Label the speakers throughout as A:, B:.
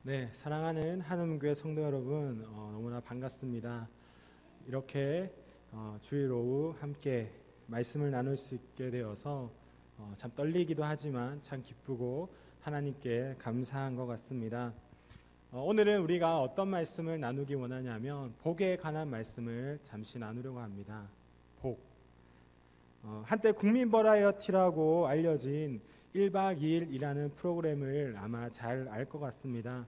A: 네, 사랑하는 한음교회 성도 여러분, 너무나 반갑습니다. 이렇게 주일 오후 함께 말씀을 나눌 수 있게 되어서 참 떨리기도 하지만 참 기쁘고 하나님께 감사한 것 같습니다. 오늘은 우리가 어떤 말씀을 나누기 원하냐면 복에 관한 말씀을 잠시 나누려고 합니다. 복. 한때 국민 버라이어티라고 알려진 1박 2일이라는 프로그램을 아마 잘 알 것 같습니다.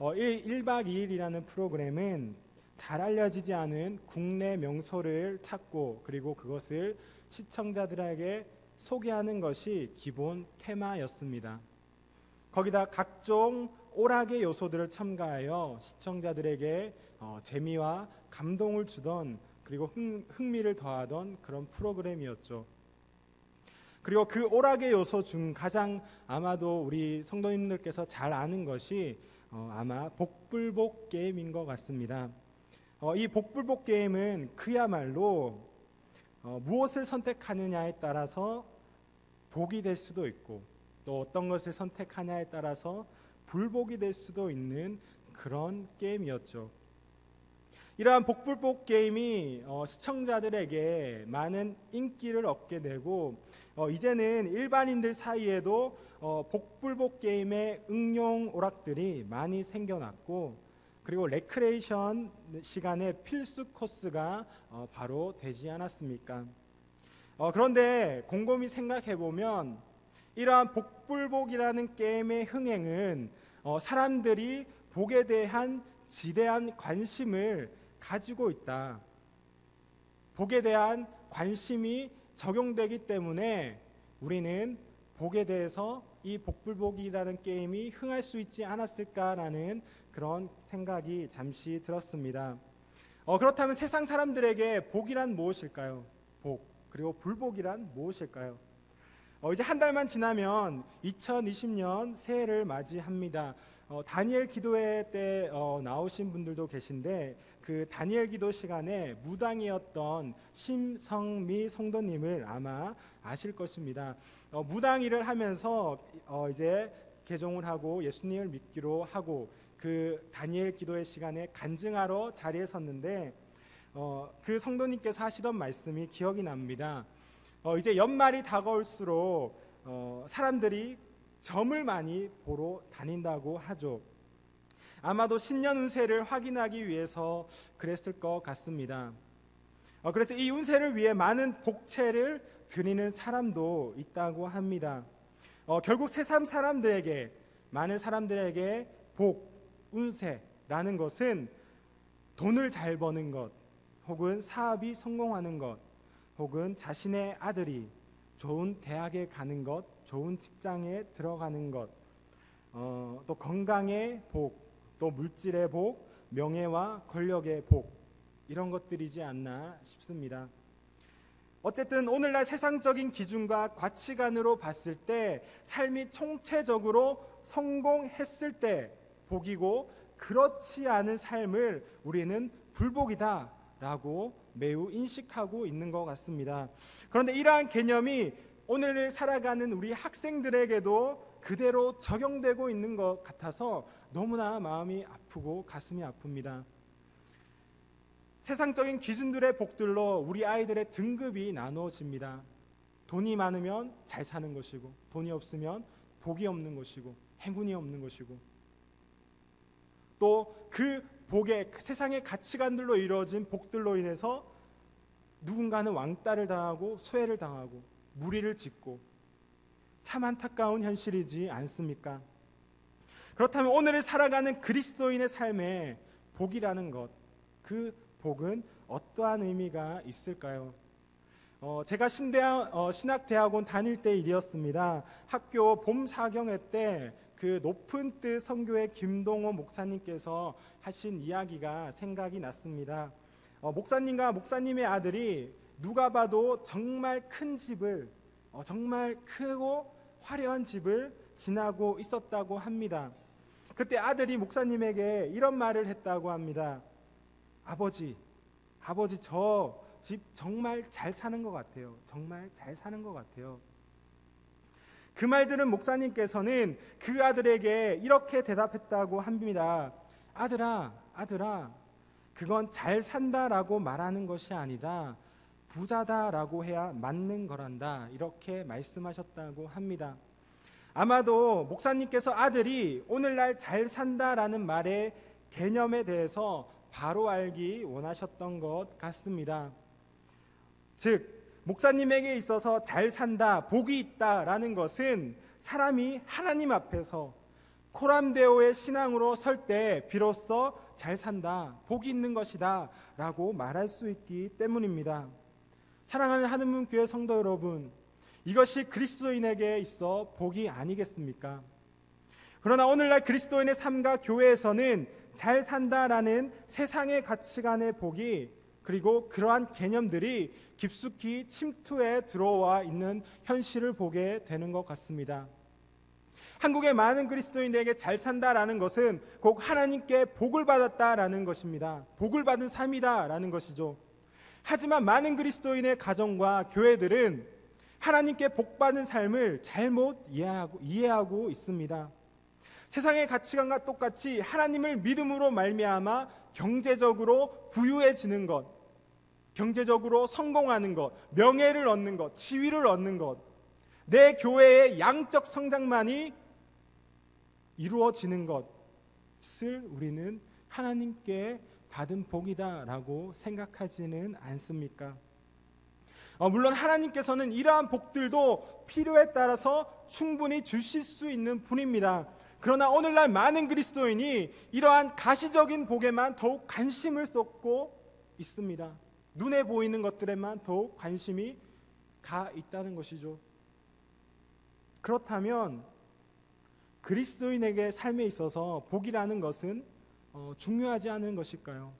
A: 1박 2일이라는 프로그램은 잘 알려지지 않은 국내 명소를 찾고 그리고 그것을 시청자들에게 소개하는 것이 기본 테마였습니다. 거기다 각종 오락의 요소들을 첨가하여 시청자들에게 재미와 감동을 주던 그리고 흥미를 더하던 그런 프로그램이었죠. 그리고 그 오락의 요소 중 가장 아마도 우리 성도님들께서 잘 아는 것이 아마 복불복 게임인 것 같습니다. 이 복불복 게임은 그야말로 무엇을 선택하느냐에 따라서 복이 될 수도 있고 또 어떤 것을 선택하냐에 따라서 불복이 될 수도 있는 그런 게임이었죠. 이러한 복불복 게임이 시청자들에게 많은 인기를 얻게 되고 이제는 일반인들 사이에도 복불복 게임의 응용 오락들이 많이 생겨났고 그리고 레크레이션 시간의 필수 코스가 바로 되지 않았습니까? 그런데 곰곰이 생각해보면 이러한 복불복이라는 게임의 흥행은 사람들이 복에 대한 지대한 관심을 가지고 있다. 복에 대한 관심이 적용되기 때문에 우리는 복에 대해서 이 복불복이라는 게임이 흥할 수 있지 않았을까라는 그런 생각이 잠시 들었습니다. 그렇다면 세상 사람들에게 복이란 무엇일까요? 복, 그리고 불복이란 무엇일까요? 이제 한 달만 지나면 2020년 새해를 맞이합니다. 다니엘 기도회 때 나오신 분들도 계신데 그 다니엘 기도 시간에 무당이었던 심성미 성도님을 아마 아실 것입니다. 무당일을 하면서 이제 개종을 하고 예수님을 믿기로 하고 그 다니엘 기도회 시간에 간증하러 자리에 섰는데 그 성도님께서 하시던 말씀이 기억이 납니다. 이제 연말이 다가올수록 사람들이 점을 많이 보러 다닌다고 하죠. 아마도 신년 운세를 확인하기 위해서 그랬을 것 같습니다. 그래서 이 운세를 위해 많은 복채를 드리는 사람도 있다고 합니다. 결국 세상 사람들에게 많은 사람들에게 복, 운세라는 것은 돈을 잘 버는 것 혹은 사업이 성공하는 것 혹은 자신의 아들이 좋은 대학에 가는 것, 좋은 직장에 들어가는 것, 또 건강의 복, 또 물질의 복, 명예와 권력의 복 이런 것들이지 않나 싶습니다. 어쨌든 오늘날 세상적인 기준과 가치관으로 봤을 때 삶이 총체적으로 성공했을 때 복이고 그렇지 않은 삶을 우리는 불복이다라고 매우 인식하고 있는 것 같습니다. 그런데 이러한 개념이 오늘을 살아가는 우리 학생들에게도 그대로 적용되고 있는 것 같아서 너무나 마음이 아프고 가슴이 아픕니다. 세상적인 기준들의 복들로 우리 아이들의 등급이 나누어집니다. 돈이 많으면 잘 사는 것이고 돈이 없으면 복이 없는 것이고 행운이 없는 것이고 또 그 복의 세상의 가치관들로 이루어진 복들로 인해서 누군가는 왕따를 당하고 소외를 당하고 무리를 짓고 참 안타까운 현실이지 않습니까? 그렇다면 오늘을 살아가는 그리스도인의 삶에 복이라는 것, 그 복은 어떠한 의미가 있을까요? 제가 신학대학원 다닐 때 일이었습니다. 학교 봄 사경회 때 그 높은 뜻 선교회 김동호 목사님께서 하신 이야기가 생각이 났습니다. 목사님과 목사님의 아들이 누가 봐도 정말 큰 집을 정말 크고 화려한 집을 지나고 있었다고 합니다. 그때 아들이 목사님에게 이런 말을 했다고 합니다. 아버지 저 집 정말 잘 사는 것 같아요. 정말 잘 사는 것 같아요. 그 말들은 목사님께서는 그 아들에게 이렇게 대답했다고 합니다. 아들아, 아들아, 그건 잘 산다라고 말하는 것이 아니다. 부자다라고 해야 맞는 거란다. 이렇게 말씀하셨다고 합니다. 아마도 목사님께서 아들이 오늘날 잘 산다라는 말의 개념에 대해서 바로 알기 원하셨던 것 같습니다. 즉 목사님에게 있어서 잘 산다, 복이 있다라는 것은 사람이 하나님 앞에서 코람데오의 신앙으로 설 때 비로소 잘 산다, 복이 있는 것이다 라고 말할 수 있기 때문입니다. 사랑하는 하늘문교회 성도 여러분, 이것이 그리스도인에게 있어 복이 아니겠습니까? 그러나 오늘날 그리스도인의 삶과 교회에서는 잘 산다라는 세상의 가치관의 복이, 그리고 그러한 개념들이 깊숙이 침투해 들어와 있는 현실을 보게 되는 것 같습니다. 한국의 많은 그리스도인들에게 잘 산다라는 것은 꼭 하나님께 복을 받았다라는 것입니다. 복을 받은 삶이다라는 것이죠. 하지만 많은 그리스도인의 가정과 교회들은 하나님께 복받은 삶을 잘못 이해하고 있습니다. 세상의 가치관과 똑같이 하나님을 믿음으로 말미암아 경제적으로 부유해지는 것, 경제적으로 성공하는 것, 명예를 얻는 것, 지위를 얻는 것, 내 교회의 양적 성장만이 이루어지는 것을 우리는 하나님께 받은 복이다라고 생각하지는 않습니까? 물론 하나님께서는 이러한 복들도 필요에 따라서 충분히 주실 수 있는 분입니다. 그러나 오늘날 많은 그리스도인이 이러한 가시적인 복에만 더욱 관심을 쏟고 있습니다. 눈에 보이는 것들에만 더욱 관심이 가 있다는 것이죠. 그렇다면 그리스도인에게 삶에 있어서 복이라는 것은 중요하지 않은 것일까요?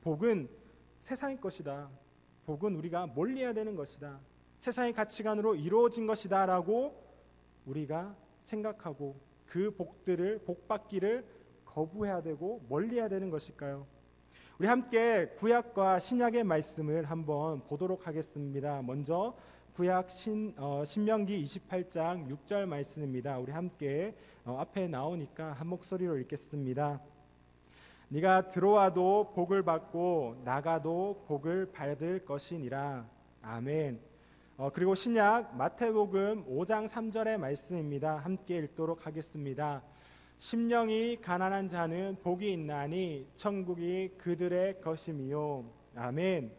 A: 복은 세상의 것이다. 복은 우리가 멀리해야 되는 것이다. 세상의 가치관으로 이루어진 것이다 라고 우리가 생각하고 그 복들을, 복받기를 거부해야 되고 멀리해야 되는 것일까요? 우리 함께 구약과 신약의 말씀을 한번 보도록 하겠습니다. 먼저 구약 신명기 28장 6절 말씀입니다. 우리 함께 앞에 나오니까 한 목소리로 읽겠습니다. 네가 들어와도 복을 받고 나가도 복을 받을 것이니라. 아멘. 그리고 신약 마태복음 5장 3절의 말씀입니다. 함께 읽도록 하겠습니다. 심령이 가난한 자는 복이 있나니 천국이 그들의 것임이요. 아멘.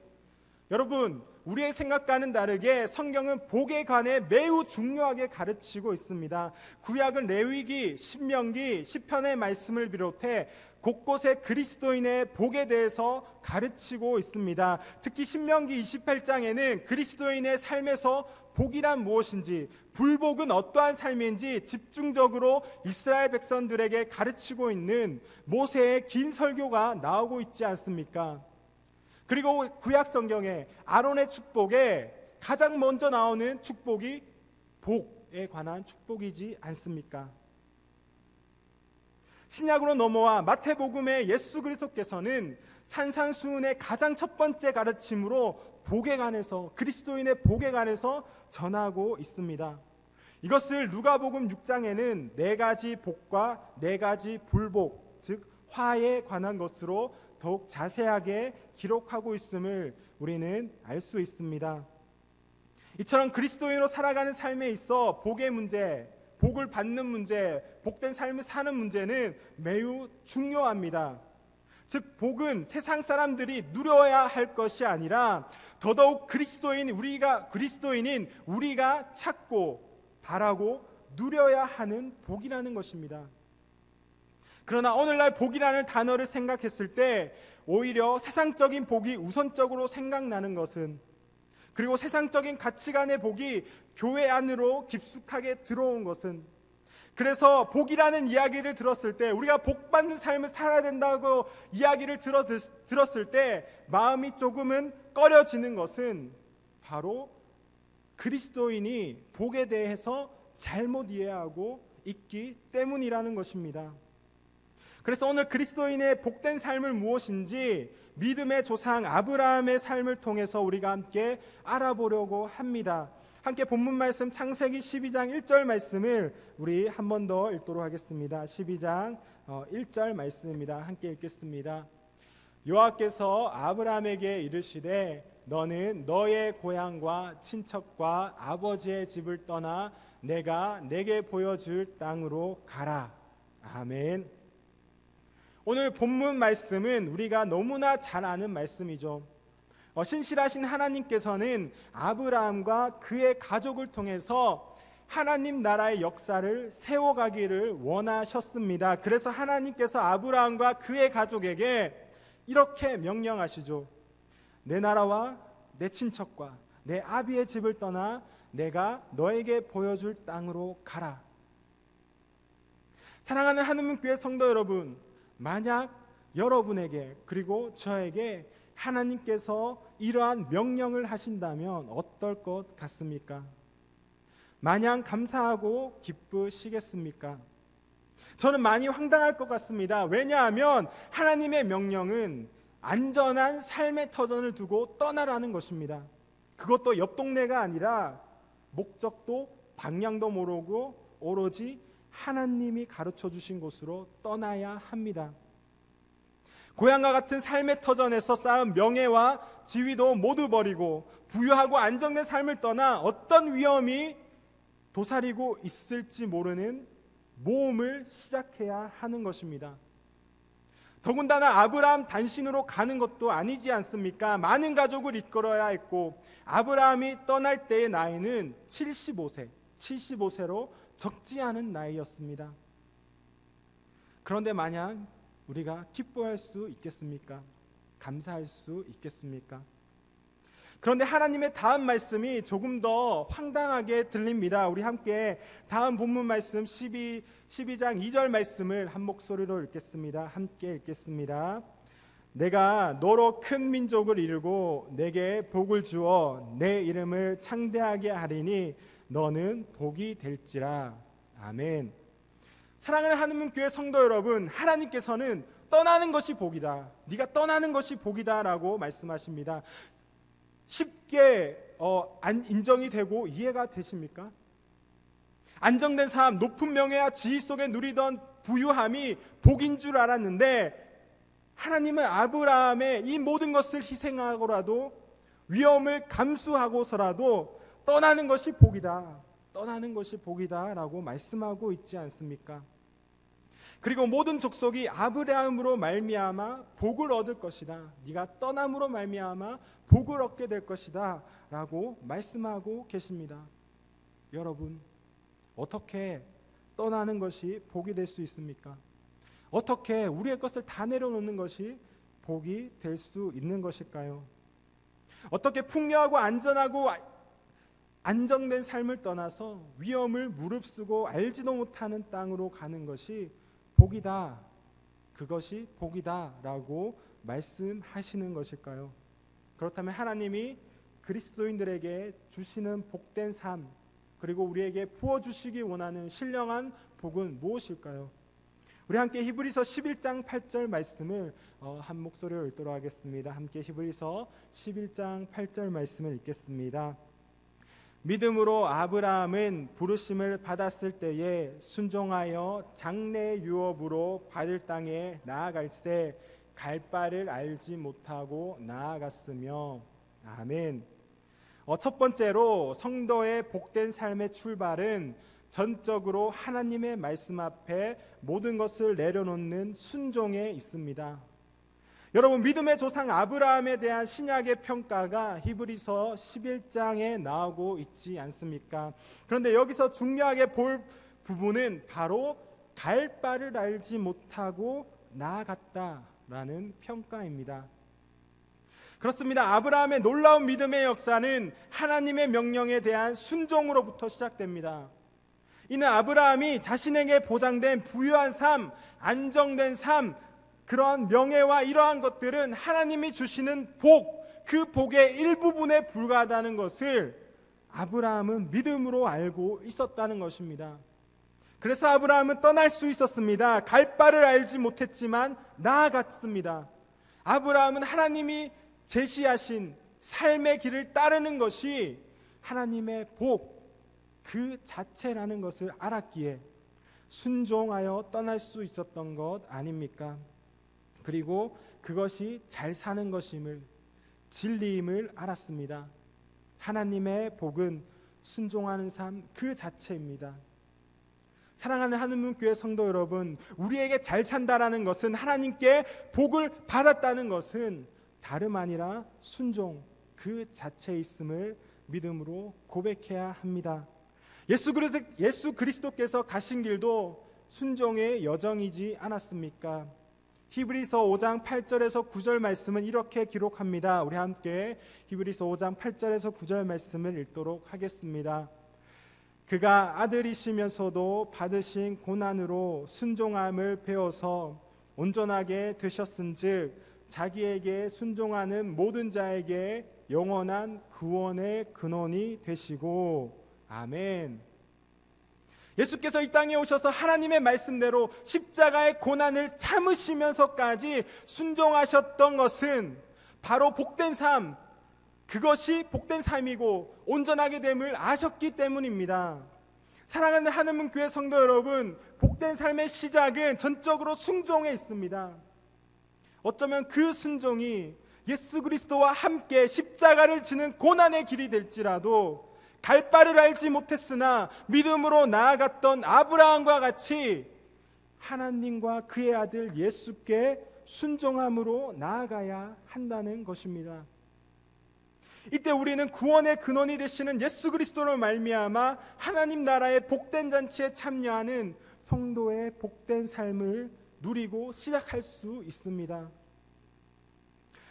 A: 여러분, 우리의 생각과는 다르게 성경은 복에 관해 매우 중요하게 가르치고 있습니다. 구약은 레위기, 신명기, 시편의 말씀을 비롯해 곳곳에 그리스도인의 복에 대해서 가르치고 있습니다. 특히 신명기 28장에는 그리스도인의 삶에서 복이란 무엇인지, 불복은 어떠한 삶인지 집중적으로 이스라엘 백성들에게 가르치고 있는 모세의 긴 설교가 나오고 있지 않습니까? 그리고 구약 성경에 아론의 축복에 가장 먼저 나오는 축복이 복에 관한 축복이지 않습니까? 신약으로 넘어와 마태복음의 예수 그리스도께서는 산산수훈의 가장 첫 번째 가르침으로 복에 관해서, 그리스도인의 복에 관해서 전하고 있습니다. 이것을 누가복음 6장에는 네 가지 복과 네 가지 불복, 즉 화에 관한 것으로 더욱 자세하게 기록하고 있음을 우리는 알 수 있습니다. 이처럼 그리스도인으로 살아가는 삶에 있어 복의 문제, 복을 받는 문제, 복된 삶을 사는 문제는 매우 중요합니다. 즉 복은 세상 사람들이 누려야 할 것이 아니라 더더욱 그리스도인인 우리가 찾고 바라고 누려야 하는 복이라는 것입니다. 그러나 오늘날 복이라는 단어를 생각했을 때 오히려 세상적인 복이 우선적으로 생각나는 것은, 그리고 세상적인 가치관의 복이 교회 안으로 깊숙하게 들어온 것은, 그래서 복이라는 이야기를 들었을 때, 우리가 복받는 삶을 살아야 된다고 이야기를 들었을 때 마음이 조금은 꺼려지는 것은 바로 그리스도인이 복에 대해서 잘못 이해하고 있기 때문이라는 것입니다. 그래서 오늘 그리스도인의 복된 삶을 무엇인지 믿음의 조상 아브라함의 삶을 통해서 우리가 함께 알아보려고 합니다. 함께 본문 말씀 창세기 12장 1절 말씀을 우리 한 번 더 읽도록 하겠습니다. 12장 1절 말씀입니다. 함께 읽겠습니다. 여호와께서 아브라함에게 이르시되 너는 너의 고향과 친척과 아버지의 집을 떠나 내가 내게 보여줄 땅으로 가라. 아멘. 오늘 본문 말씀은 우리가 너무나 잘 아는 말씀이죠. 신실하신 하나님께서는 아브라함과 그의 가족을 통해서 하나님 나라의 역사를 세워가기를 원하셨습니다. 그래서 하나님께서 아브라함과 그의 가족에게 이렇게 명령하시죠. 내 나라와 내 친척과 내 아비의 집을 떠나 내가 너에게 보여줄 땅으로 가라. 사랑하는 하느님교회 성도 여러분, 만약 여러분에게 그리고 저에게 하나님께서 이러한 명령을 하신다면 어떨 것 같습니까? 마냥 감사하고 기쁘시겠습니까? 저는 많이 황당할 것 같습니다. 왜냐하면 하나님의 명령은 안전한 삶의 터전을 두고 떠나라는 것입니다. 그것도 옆 동네가 아니라 목적도 방향도 모르고 오로지 하나님이 가르쳐 주신 곳으로 떠나야 합니다. 고향과 같은 삶의 터전에서 쌓은 명예와 지위도 모두 버리고 부유하고 안정된 삶을 떠나 어떤 위험이 도사리고 있을지 모르는 모험을 시작해야 하는 것입니다. 더군다나 아브라함 단신으로 가는 것도 아니지 않습니까? 많은 가족을 이끌어야 했고 아브라함이 떠날 때의 나이는 75세로 적지 않은 나이였습니다. 그런데 마냥 우리가 기뻐할 수 있겠습니까? 감사할 수 있겠습니까? 그런데 하나님의 다음 말씀이 조금 더 황당하게 들립니다. 우리 함께 다음 본문 말씀 12장 2절 말씀을 한 목소리로 읽겠습니다. 함께 읽겠습니다. 내가 너로 큰 민족을 이루고 내게 복을 주어 내 이름을 창대하게 하리니 너는 복이 될지라. 아멘. 사랑하는 하느님 교회 성도 여러분, 하나님께서는 떠나는 것이 복이다, 네가 떠나는 것이 복이다 라고 말씀하십니다. 쉽게 인정이 되고 이해가 되십니까? 안정된 삶, 높은 명예와 지위 속에 누리던 부유함이 복인 줄 알았는데 하나님은 아브라함의 이 모든 것을 희생하고라도 위험을 감수하고서라도 떠나는 것이 복이다, 떠나는 것이 복이다 라고 말씀하고 있지 않습니까? 그리고 모든 족속이 아브라함으로 말미암아 복을 얻을 것이다, 네가 떠남으로 말미암아 복을 얻게 될 것이다 라고 말씀하고 계십니다. 여러분, 어떻게 떠나는 것이 복이 될 수 있습니까? 어떻게 우리의 것을 다 내려놓는 것이 복이 될 수 있는 것일까요? 어떻게 풍요하고 안전하고 안정된 삶을 떠나서 위험을 무릅쓰고 알지도 못하는 땅으로 가는 것이 복이다, 그것이 복이다 라고 말씀하시는 것일까요? 그렇다면 하나님이 그리스도인들에게 주시는 복된 삶, 그리고 우리에게 부어주시기 원하는 신령한 복은 무엇일까요? 우리 함께 히브리서 11장 8절 말씀을 한 목소리로 읽도록 하겠습니다. 함께 히브리서 11장 8절 말씀을 읽겠습니다. 믿음으로 아브라함은 부르심을 받았을 때에 순종하여 장래 유업으로 받을 땅에 나아갈새 갈 바를 알지 못하고 나아갔으며. 아멘. 첫 번째로 성도의 복된 삶의 출발은 전적으로 하나님의 말씀 앞에 모든 것을 내려놓는 순종에 있습니다. 여러분, 믿음의 조상 아브라함에 대한 신약의 평가가 히브리서 11장에 나오고 있지 않습니까? 그런데 여기서 중요하게 볼 부분은 바로 갈 바를 알지 못하고 나아갔다라는 평가입니다. 그렇습니다. 아브라함의 놀라운 믿음의 역사는 하나님의 명령에 대한 순종으로부터 시작됩니다. 이는 아브라함이 자신에게 보장된 부유한 삶, 안정된 삶, 그러한 명예와 이러한 것들은 하나님이 주시는 복, 그 복의 일부분에 불과하다는 것을 아브라함은 믿음으로 알고 있었다는 것입니다. 그래서 아브라함은 떠날 수 있었습니다. 갈 바를 알지 못했지만 나아갔습니다. 아브라함은 하나님이 제시하신 삶의 길을 따르는 것이 하나님의 복 그 자체라는 것을 알았기에 순종하여 떠날 수 있었던 것 아닙니까? 그리고 그것이 잘 사는 것임을, 진리임을 알았습니다. 하나님의 복은 순종하는 삶 그 자체입니다. 사랑하는 하늘문교회 성도 여러분, 우리에게 잘 산다라는 것은, 하나님께 복을 받았다는 것은 다름 아니라 순종 그 자체에 있음을 믿음으로 고백해야 합니다. 예수 그리스도께서 가신 길도 순종의 여정이지 않았습니까? 히브리서 5장 8절에서 9절 말씀은 이렇게 기록합니다. 우리 함께 히브리서 5장 8절에서 9절 말씀을 읽도록 하겠습니다. 그가 아들이시면서도 받으신 고난으로 순종함을 배워서 온전하게 되셨은즉 자기에게 순종하는 모든 자에게 영원한 구원의 근원이 되시고. 아멘. 예수께서 이 땅에 오셔서 하나님의 말씀대로 십자가의 고난을 참으시면서까지 순종하셨던 것은 바로 복된 삶, 그것이 복된 삶이고 온전하게 됨을 아셨기 때문입니다. 사랑하는 하늘문교회 성도 여러분, 복된 삶의 시작은 전적으로 순종에 있습니다. 어쩌면 그 순종이 예수 그리스도와 함께 십자가를 지는 고난의 길이 될지라도 갈 바를 알지 못했으나 믿음으로 나아갔던 아브라함과 같이 하나님과 그의 아들 예수께 순종함으로 나아가야 한다는 것입니다. 이때 우리는 구원의 근원이 되시는 예수 그리스도로 말미암아 하나님 나라의 복된 잔치에 참여하는 성도의 복된 삶을 누리고 시작할 수 있습니다.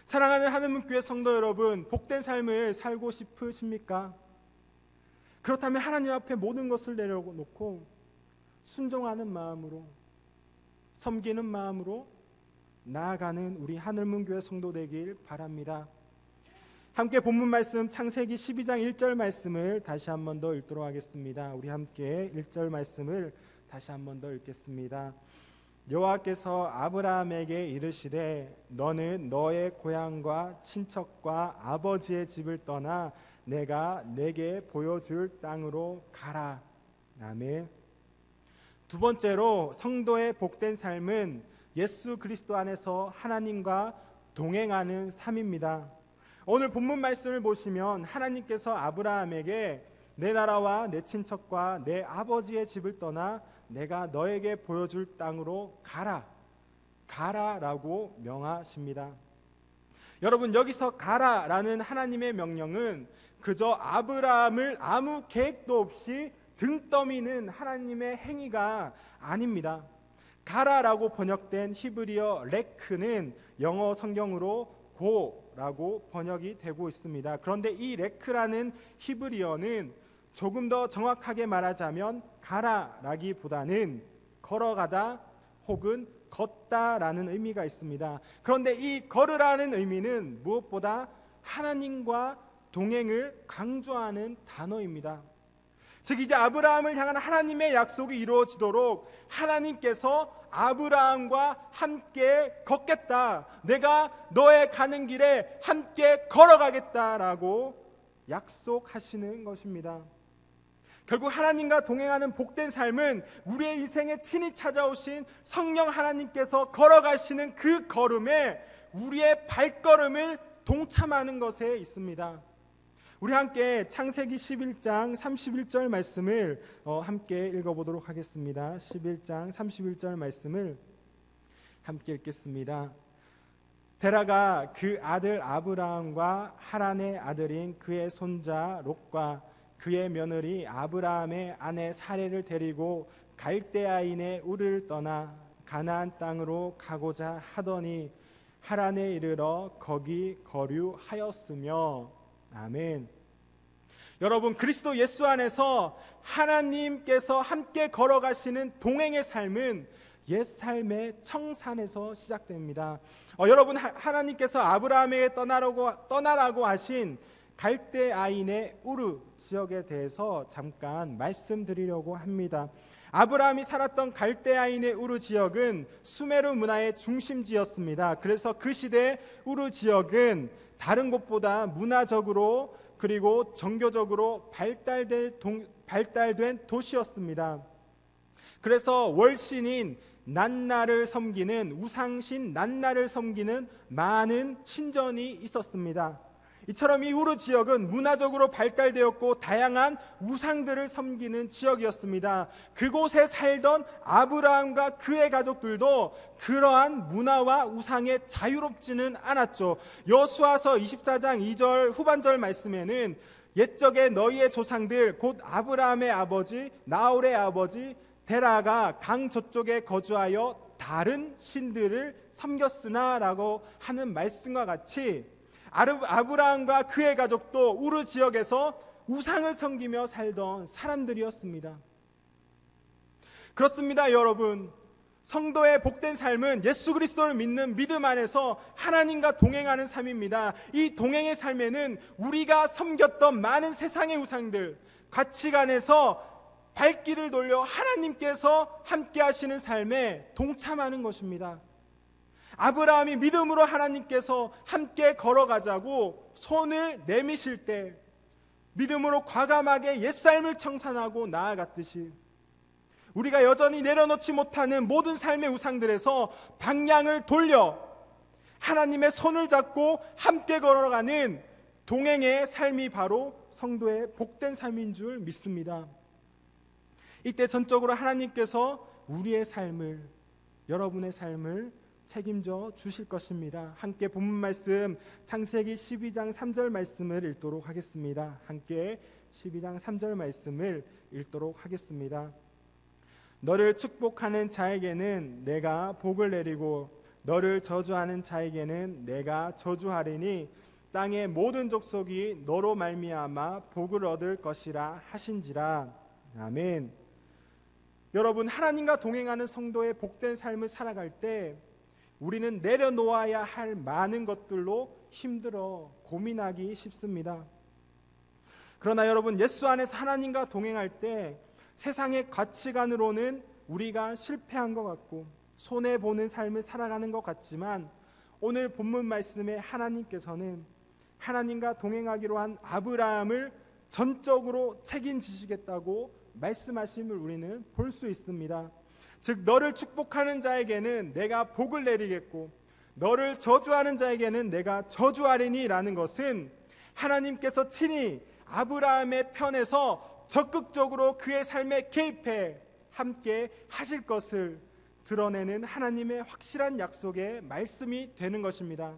A: 사랑하는 하늘문교회 성도 여러분, 복된 삶을 살고 싶으십니까? 그렇다면 하나님 앞에 모든 것을 내려놓고 순종하는 마음으로, 섬기는 마음으로 나아가는 우리 하늘문교회 성도 되길 바랍니다. 함께 본문 말씀 창세기 12장 1절 말씀을 다시 한 번 더 읽도록 하겠습니다. 우리 함께 1절 말씀을 다시 한 번 더 읽겠습니다. 여호와께서 아브라함에게 이르시되 너는 너의 고향과 친척과 아버지의 집을 떠나 내가 내게 보여줄 땅으로 가라. 아멘. 두 번째로 성도의 복된 삶은 예수 그리스도 안에서 하나님과 동행하는 삶입니다. 오늘 본문 말씀을 보시면 하나님께서 아브라함에게 내 나라와 내 친척과 내 아버지의 집을 떠나 내가 너에게 보여줄 땅으로 가라, 가라라고 명하십니다. 여러분, 여기서 가라라는 하나님의 명령은 그저 아브라함을 아무 계획도 없이 등 떠미는 하나님의 행위가 아닙니다. 가라라고 번역된 히브리어 레크는 영어 성경으로 고라고 번역이 되고 있습니다. 그런데 이 레크라는 히브리어는 조금 더 정확하게 말하자면 가라라기보다는 걸어가다 혹은 걷다라는 의미가 있습니다. 그런데 이 걸으라는 의미는 무엇보다 하나님과 동행을 강조하는 단어입니다. 즉 이제 아브라함을 향한 하나님의 약속이 이루어지도록 하나님께서 아브라함과 함께 걷겠다, 내가 너의 가는 길에 함께 걸어가겠다라고 약속하시는 것입니다. 결국 하나님과 동행하는 복된 삶은 우리의 인생에 친히 찾아오신 성령 하나님께서 걸어가시는 그 걸음에 우리의 발걸음을 동참하는 것에 있습니다. 우리 함께 창세기 11장 31절 말씀을 함께 읽어보도록 하겠습니다. 11장 31절 말씀을 함께 읽겠습니다. 데라가 그 아들 아브라함과 하란의 아들인 그의 손자 롯과 그의 며느리 아브라함의 아내 사레를 데리고 갈대아인의 우르를 떠나 가나안 땅으로 가고자 하더니 하란에 이르러 거기 거류하였으며. 아멘. 여러분, 그리스도 예수 안에서 하나님께서 함께 걸어가시는 동행의 삶은 옛 삶의 청산에서 시작됩니다. 여러분, 하나님께서 아브라함에게 떠나라고 하신 갈대아인의 우르 지역에 대해서 잠깐 말씀드리려고 합니다. 아브라함이 살았던 갈대아인의 우르 지역은 수메르 문화의 중심지였습니다. 그래서 그 시대 우르 지역은 다른 곳보다 문화적으로 그리고 정교적으로 발달된 도시였습니다. 그래서 월신인 난나를 섬기는, 우상신 난나를 섬기는 많은 신전이 있었습니다. 이처럼 이 우르 지역은 문화적으로 발달되었고 다양한 우상들을 섬기는 지역이었습니다. 그곳에 살던 아브라함과 그의 가족들도 그러한 문화와 우상에 자유롭지는 않았죠. 여호수아서 24장 2절 후반절 말씀에는 옛적에 너희의 조상들 곧 아브라함의 아버지 나홀의 아버지 데라가 강 저쪽에 거주하여 다른 신들을 섬겼으나 라고 하는 말씀과 같이 아브라함과 그의 가족도 우르 지역에서 우상을 섬기며 살던 사람들이었습니다. 그렇습니다, 여러분. 성도의 복된 삶은 예수 그리스도를 믿는 믿음 안에서 하나님과 동행하는 삶입니다. 이 동행의 삶에는 우리가 섬겼던 많은 세상의 우상들, 가치관에서 발길을 돌려 하나님께서 함께 하시는 삶에 동참하는 것입니다. 아브라함이 믿음으로 하나님께서 함께 걸어가자고 손을 내미실 때 믿음으로 과감하게 옛삶을 청산하고 나아갔듯이 우리가 여전히 내려놓지 못하는 모든 삶의 우상들에서 방향을 돌려 하나님의 손을 잡고 함께 걸어가는 동행의 삶이 바로 성도의 복된 삶인 줄 믿습니다. 이때 전적으로 하나님께서 우리의 삶을, 여러분의 삶을 책임져 주실 것입니다. 함께 본문 말씀 창세기 12장 3절 말씀을 읽도록 하겠습니다. 함께 12장 3절 말씀을 읽도록 하겠습니다. 너를 축복하는 자에게는 내가 복을 내리고 너를 저주하는 자에게는 내가 저주하리니 땅의 모든 족속이 너로 말미암아 복을 얻을 것이라 하신지라. 아멘. 여러분, 하나님과 동행하는 성도의 복된 삶을 살아갈 때 우리는 내려놓아야 할 많은 것들로 힘들어 고민하기 쉽습니다. 그러나 여러분, 예수 안에서 하나님과 동행할 때 세상의 가치관으로는 우리가 실패한 것 같고 손해보는 삶을 살아가는 것 같지만 오늘 본문 말씀에 하나님께서는 하나님과 동행하기로 한 아브라함을 전적으로 책임지시겠다고 말씀하심을 우리는 볼 수 있습니다. 즉 너를 축복하는 자에게는 내가 복을 내리겠고 너를 저주하는 자에게는 내가 저주하리니 라는 것은 하나님께서 친히 아브라함의 편에서 적극적으로 그의 삶에 개입해 함께 하실 것을 드러내는 하나님의 확실한 약속의 말씀이 되는 것입니다.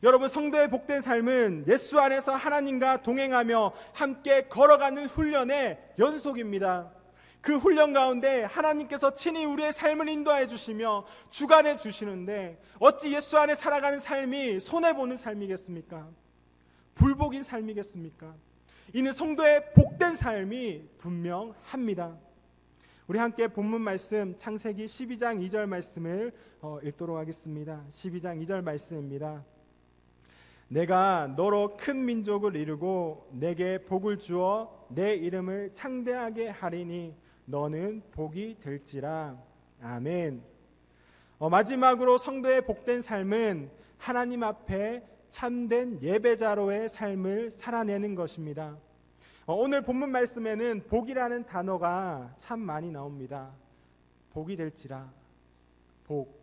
A: 여러분, 성도의 복된 삶은 예수 안에서 하나님과 동행하며 함께 걸어가는 훈련의 연속입니다. 그 훈련 가운데 하나님께서 친히 우리의 삶을 인도해 주시며 주관해 주시는데 어찌 예수 안에 살아가는 삶이 손해보는 삶이겠습니까? 불복인 삶이겠습니까? 이는 성도의 복된 삶이 분명합니다. 우리 함께 본문 말씀 창세기 12장 2절 말씀을 읽도록 하겠습니다. 12장 2절 말씀입니다. 내가 너로 큰 민족을 이루고 내게 복을 주어 내 이름을 창대하게 하리니 너는 복이 될지라. 아멘. 마지막으로 성도의 복된 삶은 하나님 앞에 참된 예배자로의 삶을 살아내는 것입니다. 오늘 본문 말씀에는 복이라는 단어가 참 많이 나옵니다. 복이 될지라, 복.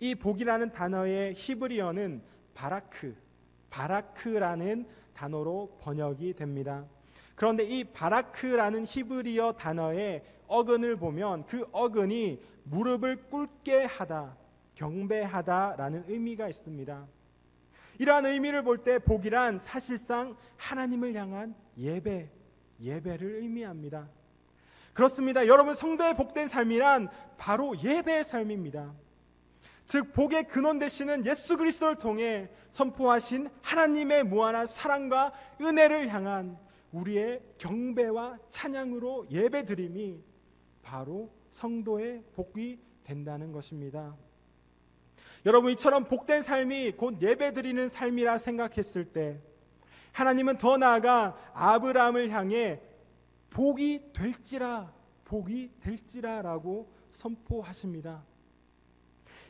A: 이 복이라는 단어의 히브리어는 바라크라는 단어로 번역이 됩니다. 그런데 이 바라크라는 히브리어 단어의 어근을 보면 그 어근이 무릎을 꿇게 하다, 경배하다라는 의미가 있습니다. 이러한 의미를 볼 때 복이란 사실상 하나님을 향한 예배를 의미합니다. 그렇습니다. 여러분, 성도의 복된 삶이란 바로 예배의 삶입니다. 즉 복의 근원 되시는 예수 그리스도를 통해 선포하신 하나님의 무한한 사랑과 은혜를 향한 우리의 경배와 찬양으로 예배드림이 바로 성도의 복이 된다는 것입니다. 여러분, 이처럼 복된 삶이 곧 예배드리는 삶이라 생각했을 때 하나님은 더 나아가 아브라함을 향해 복이 될지라라고 선포하십니다.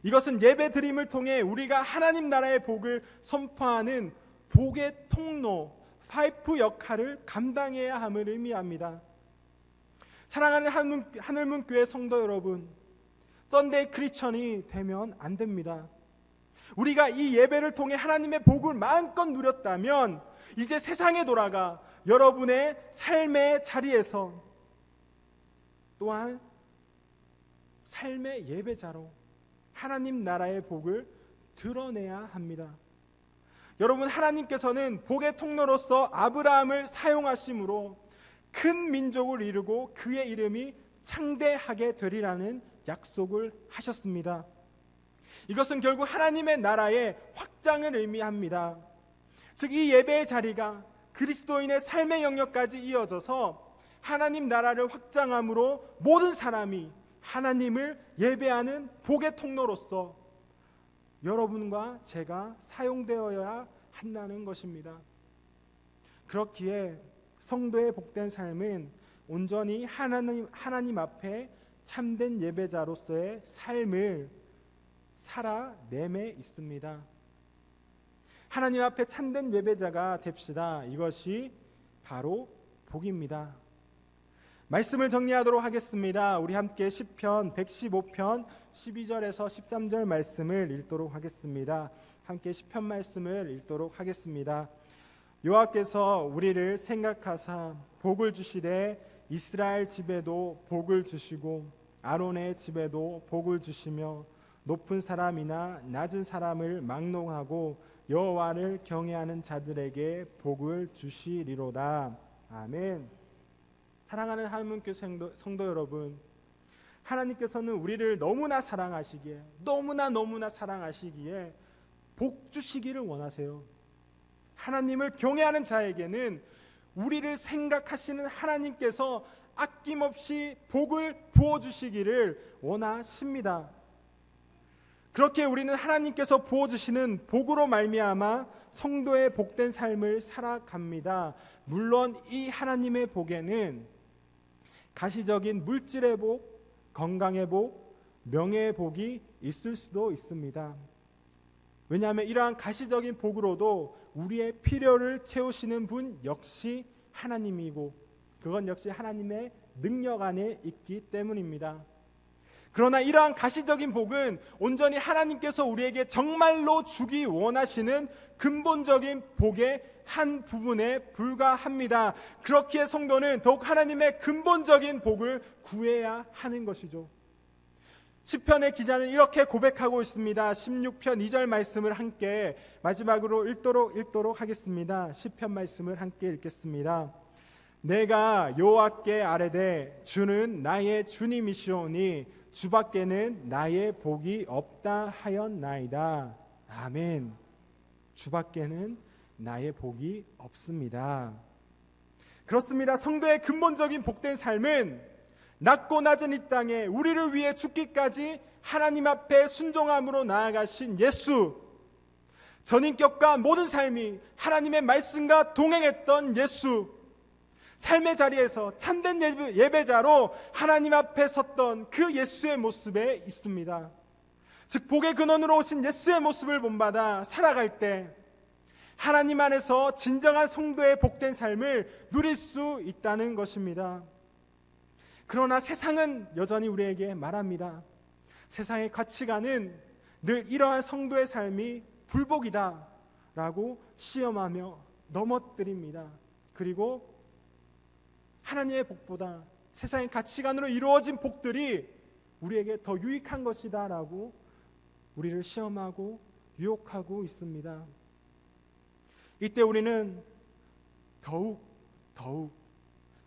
A: 이것은 예배드림을 통해 우리가 하나님 나라의 복을 선포하는 복의 통로, 파이프 역할을 감당해야 함을 의미합니다. 사랑하는 하늘문교회 성도 여러분, 썬데이 크리스천이 되면 안 됩니다. 우리가 이 예배를 통해 하나님의 복을 마음껏 누렸다면 이제 세상에 돌아가 여러분의 삶의 자리에서 또한 삶의 예배자로 하나님 나라의 복을 드러내야 합니다. 여러분, 하나님께서는 복의 통로로서 아브라함을 사용하심으로 큰 민족을 이루고 그의 이름이 창대하게 되리라는 약속을 하셨습니다. 이것은 결국 하나님의 나라의 확장을 의미합니다. 즉, 이 예배의 자리가 그리스도인의 삶의 영역까지 이어져서 하나님 나라를 확장함으로 모든 사람이 하나님을 예배하는 복의 통로로서 여러분과 제가 사용되어야 한다는 것입니다. 그렇기에 성도의 복된 삶은 온전히 하나님 앞에 참된 예배자로서의 삶을 살아내매 있습니다. 하나님 앞에 참된 예배자가 됩시다. 이것이 바로 복입니다. 말씀을 정리하도록 하겠습니다. 우리 함께 시편 115편 12절에서 13절 말씀을 읽도록 하겠습니다. 함께 시편 말씀을 읽도록 하겠습니다. 여호와께서 우리를 생각하사 복을 주시되 이스라엘 집에도 복을 주시고 아론의 집에도 복을 주시며 높은 사람이나 낮은 사람을 막론하고 여호와를 경외하는 자들에게 복을 주시리로다. 아멘. 사랑하는 하늘문교회 성도 여러분, 하나님께서는 우리를 너무나 사랑하시기에 너무나 사랑하시기에 복 주시기를 원하세요. 하나님을 경외하는 자에게는 우리를 생각하시는 하나님께서 아낌없이 복을 부어주시기를 원하십니다. 그렇게 우리는 하나님께서 부어주시는 복으로 말미암아 성도의 복된 삶을 살아갑니다. 물론 이 하나님의 복에는 가시적인 물질의 복, 건강의 복, 명예의 복이 있을 수도 있습니다. 왜냐하면 이러한 가시적인 복으로도 우리의 필요를 채우시는 분 역시 하나님이고 그건 역시 하나님의 능력 안에 있기 때문입니다. 그러나 이러한 가시적인 복은 온전히 하나님께서 우리에게 정말로 주기 원하시는 근본적인 복의 한 부분에 불과합니다. 그렇기에 성도는 더욱 하나님의 근본적인 복을 구해야 하는 것이죠. 시편의 기자는 이렇게 고백하고 있습니다. 16편 2절 말씀을 함께 마지막으로 읽도록 하겠습니다. 시편 말씀을 함께 읽겠습니다. 내가 여호와께 아뢰되 주는 나의 주님이시오니 주밖에는 나의 복이 없다 하였나이다. 아멘. 주밖에는 나의 복이 없습니다. 그렇습니다. 성도의 근본적인 복된 삶은 낮고 낮은 이 땅에 우리를 위해 죽기까지 하나님 앞에 순종함으로 나아가신 예수, 전인격과 모든 삶이 하나님의 말씀과 동행했던 예수, 삶의 자리에서 참된 예배자로 하나님 앞에 섰던 그 예수의 모습에 있습니다. 즉 복의 근원으로 오신 예수의 모습을 본받아 살아갈 때 하나님 안에서 진정한 성도의 복된 삶을 누릴 수 있다는 것입니다. 그러나 세상은 여전히 우리에게 말합니다. 세상의 가치관은 늘 이러한 성도의 삶이 불복이다 라고 시험하며 넘어뜨립니다. 그리고 하나님의 복보다 세상의 가치관으로 이루어진 복들이 우리에게 더 유익한 것이다 라고 우리를 시험하고 유혹하고 있습니다. 이때 우리는 더욱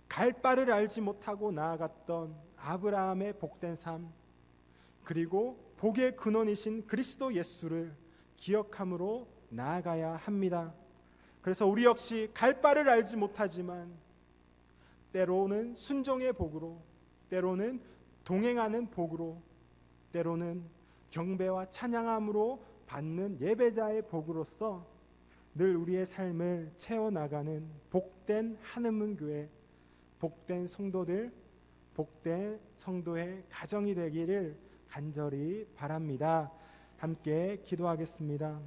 A: 갈 바를 알지 못하고 나아갔던 아브라함의 복된 삶, 그리고 복의 근원이신 그리스도 예수를 기억함으로 나아가야 합니다. 그래서 우리 역시 갈 바를 알지 못하지만 때로는 순종의 복으로, 때로는 동행하는 복으로, 때로는 경배와 찬양함으로 받는 예배자의 복으로서 늘 우리의 삶을 채워나가는 복된 하늘문교회, 복된 성도들, 복된 성도의 가정이 되기를 간절히 바랍니다. 함께 기도하겠습니다.